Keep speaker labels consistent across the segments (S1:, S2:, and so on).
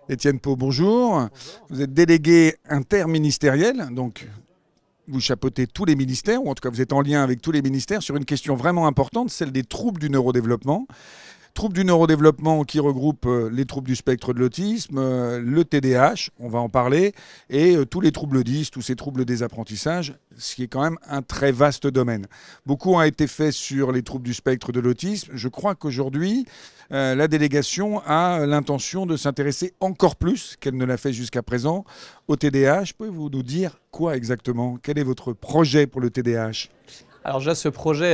S1: Étienne Pau, bonjour. Vous êtes délégué interministériel, donc vous chapeautez tous les ministères, ou en tout cas vous êtes en lien avec tous les ministères sur une question vraiment importante, celle des troubles du neurodéveloppement. Troubles du neurodéveloppement qui regroupent les troubles du spectre de l'autisme, le TDAH, on va en parler, et tous les troubles 10, tous ces troubles des apprentissages, ce qui est quand même un très vaste domaine. Beaucoup a été fait sur les troubles du spectre de l'autisme. Je crois qu'aujourd'hui, la délégation a l'intention de s'intéresser encore plus qu'elle ne l'a fait jusqu'à présent au TDAH. Pouvez-vous nous dire quoi exactement? Quel est votre projet pour le TDAH?
S2: Alors déjà, ce projet,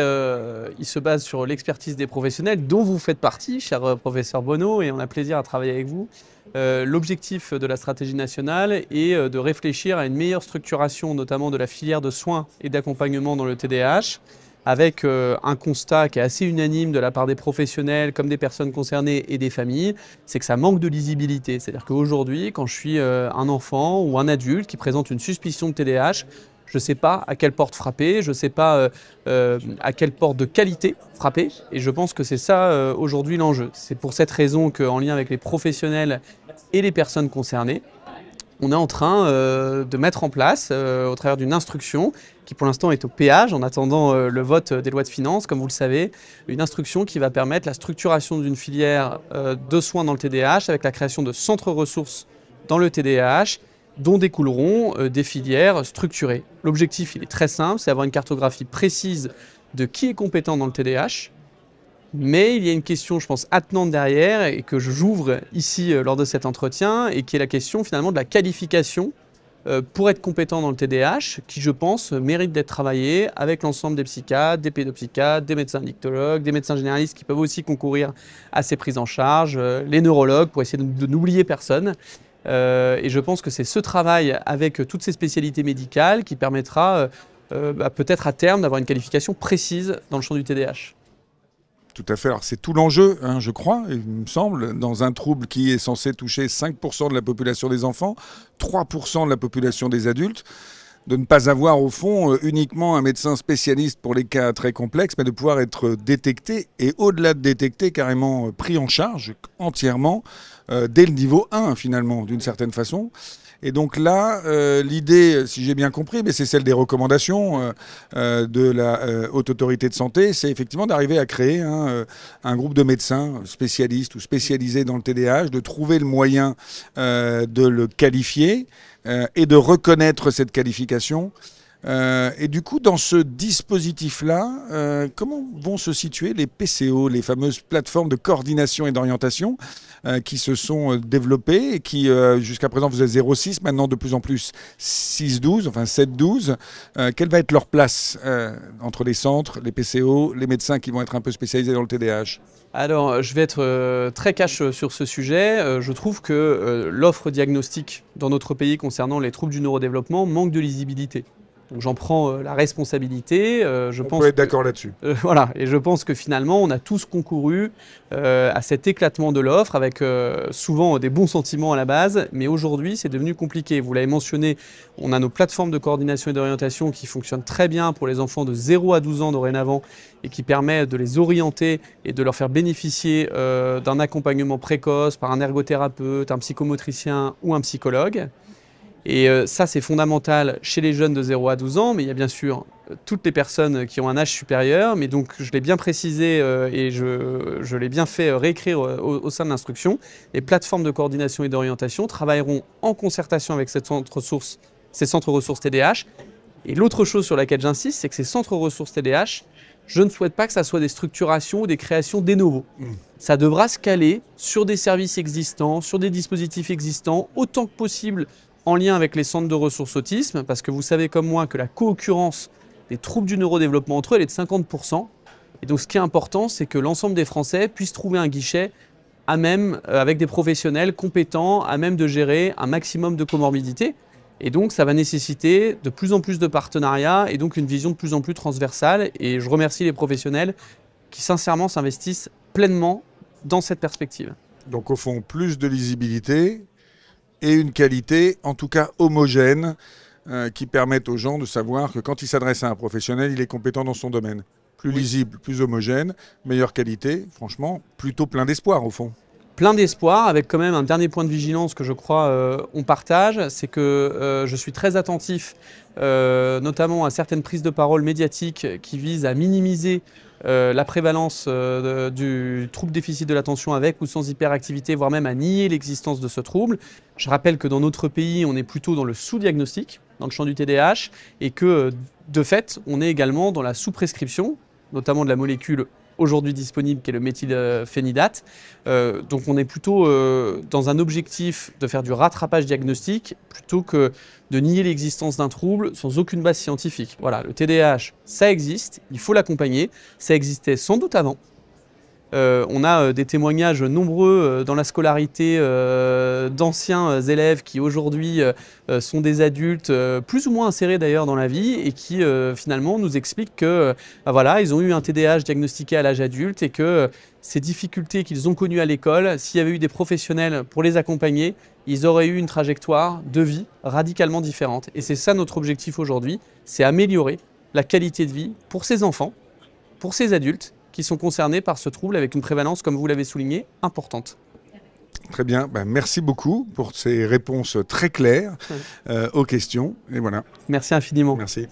S2: il se base sur l'expertise des professionnels dont vous faites partie, cher professeur Bonneau, et on a plaisir à travailler avec vous. L'objectif de la stratégie nationale est de réfléchir à une meilleure structuration, notamment de la filière de soins et d'accompagnement dans le TDAH, avec un constat qui est assez unanime de la part des professionnels comme des personnes concernées et des familles, c'est que ça manque de lisibilité. C'est-à-dire qu'aujourd'hui, quand je suis un enfant ou un adulte qui présente une suspicion de TDAH, je ne sais pas à quelle porte frapper, je ne sais pas à quelle porte de qualité frapper. Et je pense que c'est ça aujourd'hui l'enjeu. C'est pour cette raison qu'en lien avec les professionnels et les personnes concernées, on est en train de mettre en place, au travers d'une instruction qui pour l'instant est au péage en attendant le vote des lois de finances, comme vous le savez, une instruction qui va permettre la structuration d'une filière de soins dans le TDAH avec la création de centres ressources dans le TDAH, dont découleront des filières structurées. L'objectif, il est très simple, c'est avoir une cartographie précise de qui est compétent dans le TDAH, mais il y a une question, je pense, attenante derrière et que j'ouvre ici lors de cet entretien et qui est la question finalement de la qualification pour être compétent dans le TDAH, qui je pense mérite d'être travaillé avec l'ensemble des psychiatres, des pédopsychiatres, des médecins dictologues, des médecins généralistes qui peuvent aussi concourir à ces prises en charge, les neurologues pour essayer de n'oublier personne. Et je pense que c'est ce travail avec toutes ces spécialités médicales qui permettra peut-être à terme d'avoir une qualification précise dans le champ du TDAH.
S1: Tout à fait. Alors c'est tout l'enjeu, hein, je crois, il me semble, dans un trouble qui est censé toucher 5% de la population des enfants, 3% de la population des adultes, de ne pas avoir au fond uniquement un médecin spécialiste pour les cas très complexes, mais de pouvoir être détecté et au-delà de détecté, carrément pris en charge entièrement dès le niveau 1 finalement, d'une certaine façon. Et donc là, l'idée, si j'ai bien compris, mais c'est celle des recommandations de la Haute Autorité de Santé, c'est effectivement d'arriver à créer un groupe de médecins spécialistes ou spécialisés dans le TDAH, de trouver le moyen de le qualifier et de reconnaître cette qualification. Et du coup, dans ce dispositif-là, comment vont se situer les PCO, les fameuses plateformes de coordination et d'orientation qui se sont développées et qui, jusqu'à présent, faisaient 0,6, maintenant de plus en plus 6,12, enfin 7,12. Quelle va être leur place entre les centres, les PCO, les médecins qui vont être un peu spécialisés dans le TDAH?
S2: Alors, je vais être très cash sur ce sujet. Je trouve que l'offre diagnostique dans notre pays concernant les troubles du neurodéveloppement manque de lisibilité. Donc j'en prends la responsabilité.
S1: On peut être d'accord là-dessus.
S2: Voilà, et je pense que finalement, on a tous concouru à cet éclatement de l'offre avec souvent des bons sentiments à la base, mais aujourd'hui, c'est devenu compliqué. Vous l'avez mentionné, on a nos plateformes de coordination et d'orientation qui fonctionnent très bien pour les enfants de 0 à 12 ans dorénavant et qui permettent de les orienter et de leur faire bénéficier d'un accompagnement précoce par un ergothérapeute, un psychomotricien ou un psychologue. Et ça, c'est fondamental chez les jeunes de 0 à 12 ans, mais il y a bien sûr toutes les personnes qui ont un âge supérieur. Mais donc, je l'ai bien précisé et je l'ai bien fait réécrire au sein de l'instruction. Les plateformes de coordination et d'orientation travailleront en concertation avec ces centres ressources TDAH. Et l'autre chose sur laquelle j'insiste, c'est que ces centres ressources TDAH, je ne souhaite pas que ça soit des structurations ou des créations de novo. Ça devra se caler sur des services existants, sur des dispositifs existants, autant que possible en lien avec les centres de ressources autisme, parce que vous savez comme moi que la co-occurrence des troubles du neurodéveloppement entre eux, elle est de 50%. Et donc ce qui est important, c'est que l'ensemble des Français puissent trouver un guichet à même, avec des professionnels compétents, à même de gérer un maximum de comorbidités. Et donc ça va nécessiter de plus en plus de partenariats et donc une vision de plus en plus transversale. Et je remercie les professionnels qui sincèrement s'investissent pleinement dans cette perspective.
S1: Donc au fond, plus de lisibilité et une qualité, en tout cas homogène, qui permettent aux gens de savoir que quand ils s'adressent à un professionnel, il est compétent dans son domaine. Plus lisible, plus homogène, meilleure qualité, franchement, plutôt plein d'espoir au fond.
S2: Plein d'espoir, avec quand même un dernier point de vigilance que je crois on partage, c'est que je suis très attentif notamment à certaines prises de parole médiatiques qui visent à minimiser la prévalence du trouble déficit de l'attention avec ou sans hyperactivité, voire même à nier l'existence de ce trouble. Je rappelle que dans notre pays, on est plutôt dans le sous-diagnostic, dans le champ du TDAH, et que de fait, on est également dans la sous-prescription, notamment de la molécule aujourd'hui disponible, qui est le méthylphénidate. Donc on est plutôt dans un objectif de faire du rattrapage diagnostique plutôt que de nier l'existence d'un trouble sans aucune base scientifique. Voilà, le TDAH, ça existe, il faut l'accompagner. Ça existait sans doute avant. On a des témoignages nombreux dans la scolarité d'anciens élèves qui aujourd'hui sont des adultes plus ou moins insérés d'ailleurs dans la vie et qui finalement nous expliquent que voilà, ils ont eu un TDAH diagnostiqué à l'âge adulte et que ces difficultés qu'ils ont connues à l'école, s'il y avait eu des professionnels pour les accompagner, ils auraient eu une trajectoire de vie radicalement différente. Et c'est ça notre objectif aujourd'hui, c'est améliorer la qualité de vie pour ces enfants, pour ces adultes qui sont concernés par ce trouble avec une prévalence, comme vous l'avez souligné, importante.
S1: Très bien, ben, merci beaucoup pour ces réponses très claires aux questions. Et voilà.
S2: Merci infiniment.
S1: Merci.